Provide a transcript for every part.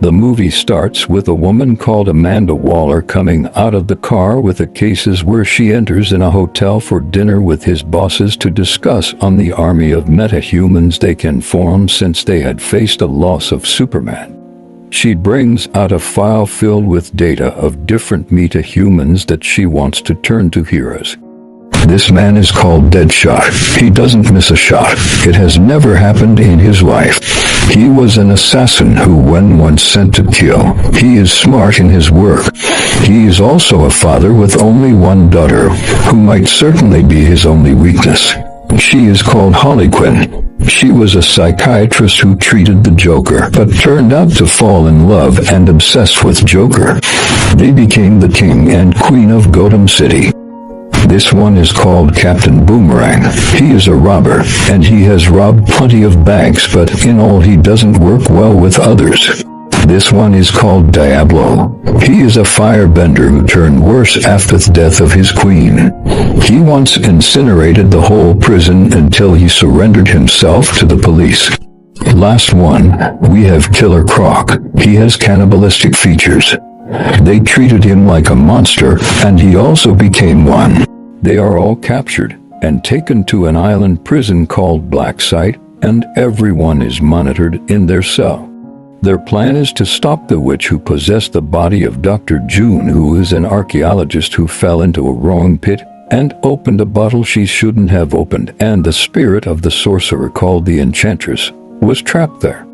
The movie starts with a woman called Amanda Waller coming out of the car with the cases where she enters in a hotel for dinner with his bosses to discuss on the army of metahumans they can form since they had faced a loss of Superman. She brings out a file filled with data of different metahumans that she wants to turn to heroes. This man is called Deadshot. He doesn't miss a shot. It has never happened in his life. He was an assassin who when once sent to kill. He is smart in his work. He is also a father with only one daughter, who might certainly be his only weakness. She is called Harley Quinn. She was a psychiatrist who treated the Joker, but turned out to fall in love and obsessed with Joker. They became the king and queen of Gotham City. This one is called Captain Boomerang. He is a robber, and he has robbed plenty of banks, but in all he doesn't work well with others. This one is called Diablo. He is a firebender who turned worse after the death of his queen. He once incinerated the whole prison until he surrendered himself to the police. Last one, we have Killer Croc. He has cannibalistic features. They treated him like a monster, and he also became one. They are all captured and taken to an island prison called Black Site, and everyone is monitored in their cell. Their plan is to stop the witch who possessed the body of Dr. June, who is an archaeologist who fell into a wrong pit and opened a bottle she shouldn't have opened, and the spirit of the sorcerer called the Enchantress was trapped there.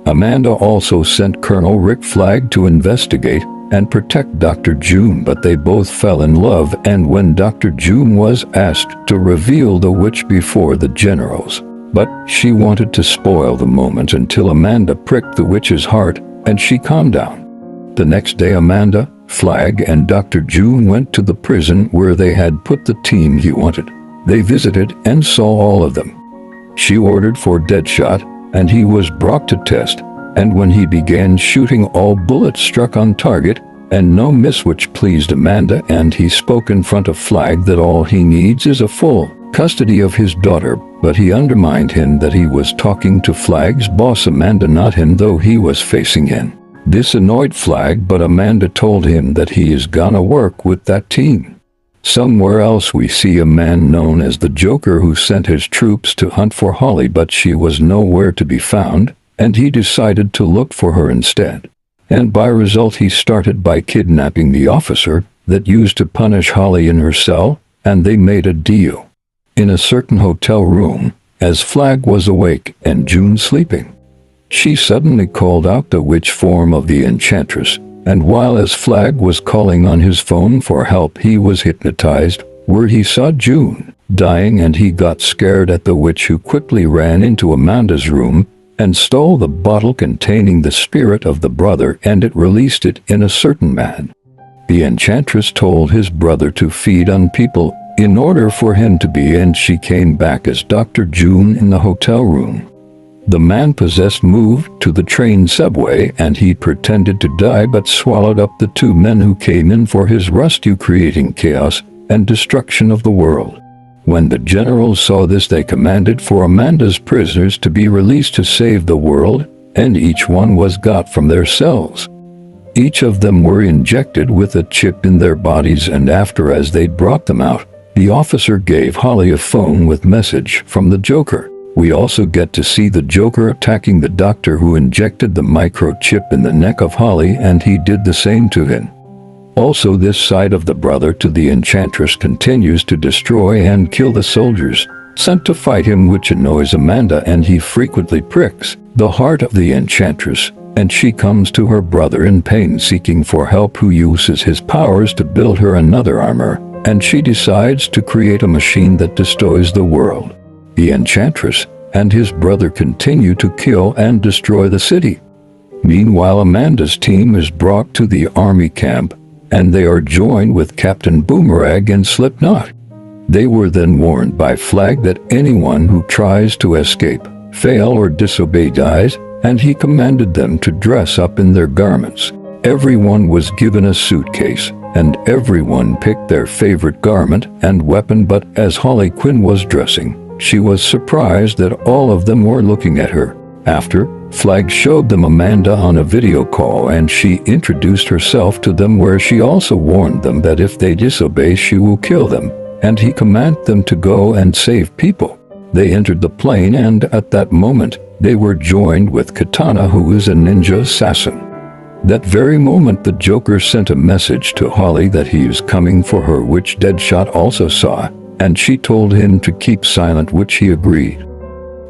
Amanda also sent Colonel Rick Flag to investigate and protect Dr. June, but they both fell in love, and when Dr. June was asked to reveal the witch before the generals, but she wanted to spoil the moment until Amanda pricked the witch's heart, and she calmed down. The next day Amanda, Flag, and Dr. June went to the prison where they had put the team he wanted. They visited and saw all of them. She ordered for Deadshot, and he was brought to test, and when he began shooting, all bullets struck on target and no miss, which pleased Amanda, and he spoke in front of Flag that all he needs is a full custody of his daughter, but he undermined him that he was talking to Flag's boss Amanda, not him, though he was facing him. This annoyed Flag, but Amanda told him that he is gonna work with that team. Somewhere else we see a man known as the Joker who sent his troops to hunt for Holly, but she was nowhere to be found, and he decided to look for her instead. And by result he started by kidnapping the officer that used to punish Holly in her cell, and they made a deal. In a certain hotel room, as Flag was awake and June sleeping, she suddenly called out the witch form of the Enchantress, and while as Flag was calling on his phone for help, he was hypnotized, where he saw June dying, and he got scared at the witch, who quickly ran into Amanda's room and stole the bottle containing the spirit of the brother, and it released it in a certain man. The Enchantress told his brother to feed on people in order for him to be, and she came back as Dr. June in the hotel room. The man possessed moved to the train subway, and he pretended to die but swallowed up the two men who came in for his rescue, creating chaos and destruction of the world. When the generals saw this, they commanded for Amanda's prisoners to be released to save the world, and each one was got from their cells. Each of them were injected with a chip in their bodies, and after as they brought them out, the officer gave Holly a phone with message from the Joker. We also get to see the Joker attacking the doctor who injected the microchip in the neck of Holly, and he did the same to him. Also, this side of the brother to the Enchantress continues to destroy and kill the soldiers sent to fight him, which annoys Amanda, and he frequently pricks the heart of the Enchantress, and she comes to her brother in pain seeking for help, who uses his powers to build her another armor, and she decides to create a machine that destroys the world. The Enchantress and his brother continue to kill and destroy the city. Meanwhile, Amanda's team is brought to the army camp, and they are joined with Captain Boomerang and Slipknot. They were then warned by Flag that anyone who tries to escape, fail, or disobey dies, and he commanded them to dress up in their garments. Everyone was given a suitcase, and everyone picked their favorite garment and weapon, but as Harley Quinn was dressing, she was surprised that all of them were looking at her. After, Flag showed them Amanda on a video call and she introduced herself to them, where she also warned them that if they disobey she will kill them, and he commanded them to go and save people. They entered the plane and at that moment they were joined with Katana, who is a ninja assassin. That very moment the Joker sent a message to Holly that he is coming for her, which Deadshot also saw, and she told him to keep silent, which he agreed.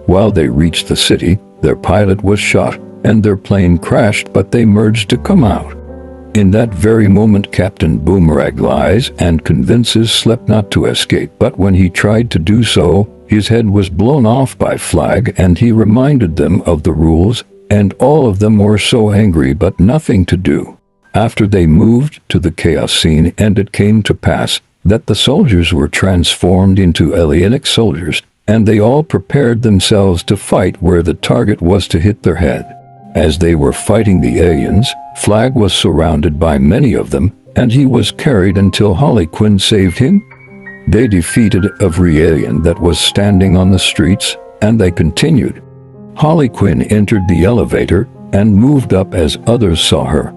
While they reached the city, their pilot was shot and their plane crashed, but they managed to come out. In that very moment Captain Boomerang lies and convinces Slip not to escape, but when he tried to do so, his head was blown off by Flag, and he reminded them of the rules, and all of them were so angry but nothing to do. After they moved to the chaos scene, and it came to pass that the soldiers were transformed into alienic soldiers, and they all prepared themselves to fight where the target was to hit their head. As they were fighting the aliens, Flag was surrounded by many of them, and he was carried until Harley Quinn saved him. They defeated every alien that was standing on the streets, and they continued. Harley Quinn entered the elevator and moved up as others saw her.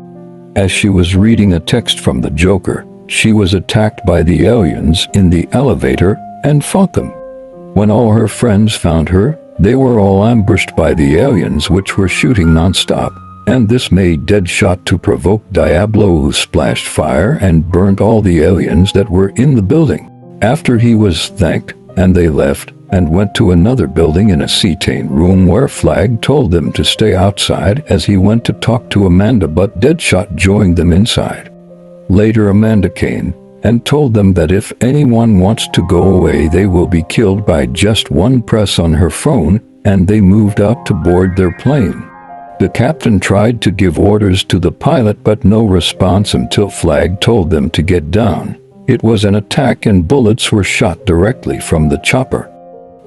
As she was reading a text from the Joker, she was attacked by the aliens in the elevator and fought them. When all her friends found her, they were all ambushed by the aliens, which were shooting non-stop, and this made Deadshot to provoke Diablo, who splashed fire and burnt all the aliens that were in the building. After he was thanked, and they left and went to another building in a cetane room, where Flag told them to stay outside as he went to talk to Amanda, but Deadshot joined them inside. Later Amanda came and told them that if anyone wants to go away they will be killed by just one press on her phone, and they moved out to board their plane. The captain tried to give orders to the pilot, but no response until Flag told them to get down. It was an attack and bullets were shot directly from the chopper.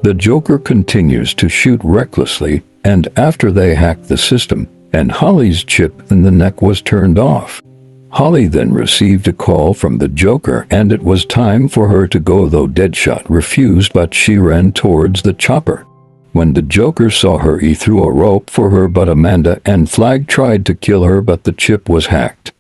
The Joker continues to shoot recklessly, and after they hacked the system, and Holly's chip in the neck was turned off. Holly then received a call from the Joker, and it was time for her to go, though Deadshot refused, but she ran towards the chopper. When the Joker saw her, he threw a rope for her, but Amanda and Flag tried to kill her, but the chip was hacked.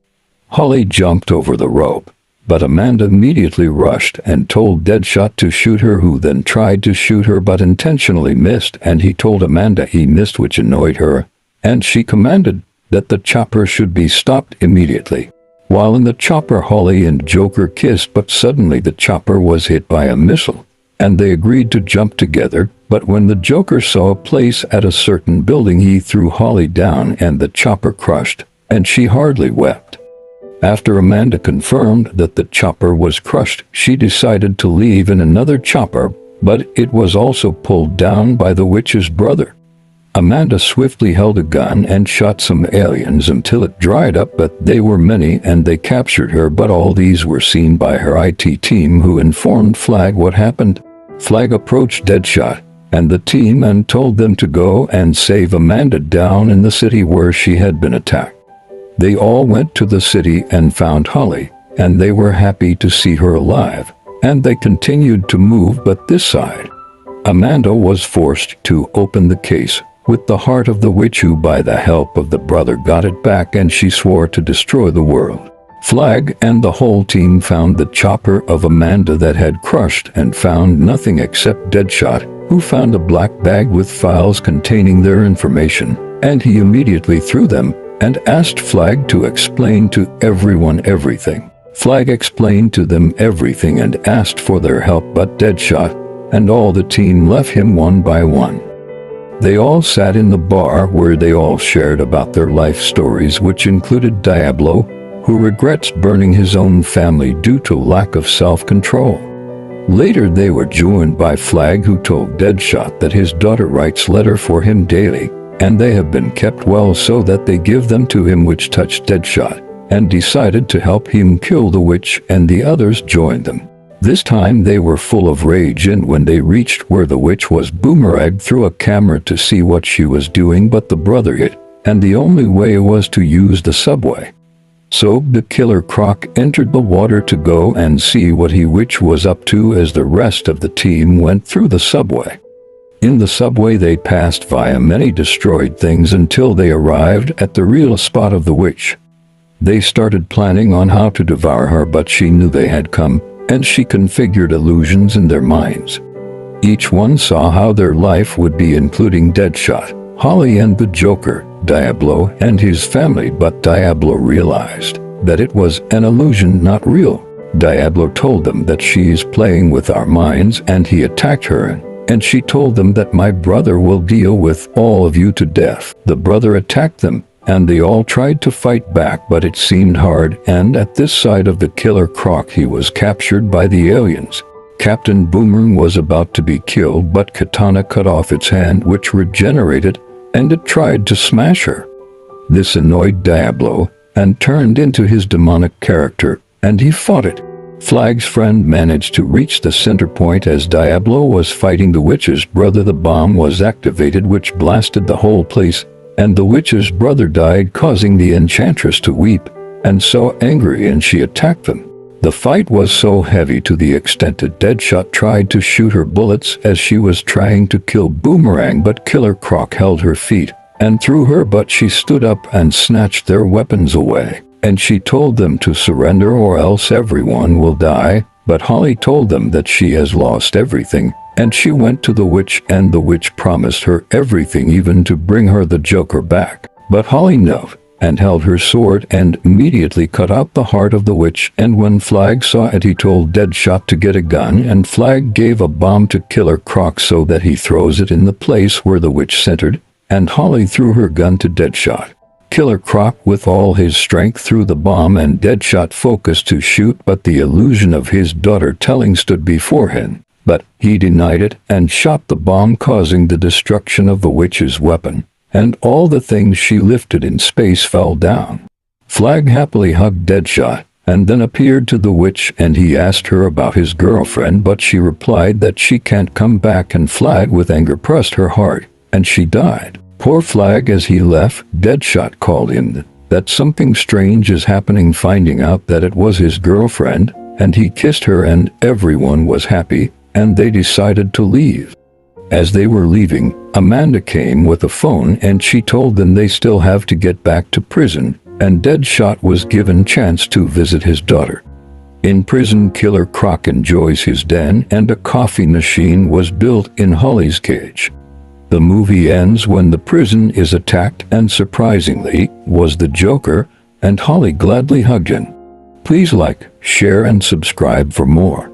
Holly jumped over the rope, but Amanda immediately rushed and told Deadshot to shoot her, who then tried to shoot her but intentionally missed, and he told Amanda he missed, which annoyed her, and she commanded that the chopper should be stopped immediately. While in the chopper, Holly and Joker kissed, but suddenly the chopper was hit by a missile, and they agreed to jump together, but when the Joker saw a place at a certain building, he threw Holly down and the chopper crushed, and she hardly wept. After Amanda confirmed that the chopper was crushed, she decided to leave in another chopper, but it was also pulled down by the witch's brother. Amanda swiftly held a gun and shot some aliens until it dried up, but they were many and they captured her, but all these were seen by her IT team, who informed Flag what happened. Flag approached Deadshot and the team and told them to go and save Amanda down in the city where she had been attacked. They all went to the city and found Holly, and they were happy to see her alive, and they continued to move, but this side, Amanda was forced to open the case with the heart of the witch, who by the help of the brother got it back, and she swore to destroy the world. Flag and the whole team found the chopper of Amanda that had crushed and found nothing except Deadshot, who found a black bag with files containing their information, and he immediately threw them and asked Flag to explain to everyone everything. Flag explained to them everything and asked for their help, but Deadshot and all the team left him one by one. They all sat in the bar where they all shared about their life stories, which included Diablo, who regrets burning his own family due to lack of self-control. Later they were joined by Flag, who told Deadshot that his daughter writes letters for him daily, and they have been kept well, so that they give them to him, which touched Deadshot, and decided to help him kill the witch, and the others joined them. This time they were full of rage, and when they reached where the witch was, Boomerang threw a camera to see what she was doing, but the brother hid, and the only way was to use the subway. So the killer Croc entered the water to go and see what he witch was up to, as the rest of the team went through the subway. In the subway they passed via many destroyed things until they arrived at the real spot of the witch. They started planning on how to devour her, but she knew they had come, and she configured illusions in their minds. Each one saw how their life would be, including Deadshot, Holly and the Joker, Diablo and his family, but Diablo realized that it was an illusion, not real. Diablo told them that she is playing with our minds, and he attacked her, and she told them that my brother will deal with all of you to death. The brother attacked them, and they all tried to fight back, but it seemed hard, and at this side of the Killer Croc he was captured by the aliens. Captain Boomerang was about to be killed, but Katana cut off its hand, which regenerated, and it tried to smash her. This annoyed Diablo, and turned into his demonic character, and he fought it. Flag's friend managed to reach the center point as Diablo was fighting the witch's brother. The bomb was activated, which blasted the whole place, and the witch's brother died, causing the enchantress to weep, and so angry, and she attacked them. The fight was so heavy to the extent that Deadshot tried to shoot her bullets as she was trying to kill Boomerang, but Killer Croc held her feet and threw her, but she stood up and snatched their weapons away. And she told them to surrender or else everyone will die, but Holly told them that she has lost everything, and she went to the witch, and the witch promised her everything, even to bring her the Joker back. But Holly knew and held her sword and immediately cut out the heart of the witch, and when Flag saw it he told Deadshot to get a gun, and Flag gave a bomb to Killer Croc so that he throws it in the place where the witch centered, and Holly threw her gun to Deadshot. Killer Croc with all his strength threw the bomb, and Deadshot focused to shoot, but the illusion of his daughter telling stood before him. But he denied it and shot the bomb, causing the destruction of the witch's weapon, and all the things she lifted in space fell down. Flag happily hugged Deadshot, and then appeared to the witch, and he asked her about his girlfriend, but she replied that she can't come back, and Flag with anger pressed her heart, and she died. Poor Flag. As he left, Deadshot called him that something strange is happening, finding out that it was his girlfriend, and he kissed her, and everyone was happy, and they decided to leave. As they were leaving, Amanda came with a phone, and she told them they still have to get back to prison, and Deadshot was given chance to visit his daughter. In prison, Killer Croc enjoys his den, and a coffee machine was built in Holly's cage. The movie ends when the prison is attacked, and surprisingly, was the Joker, and Holly gladly hugged him. Please like, share, and subscribe for more.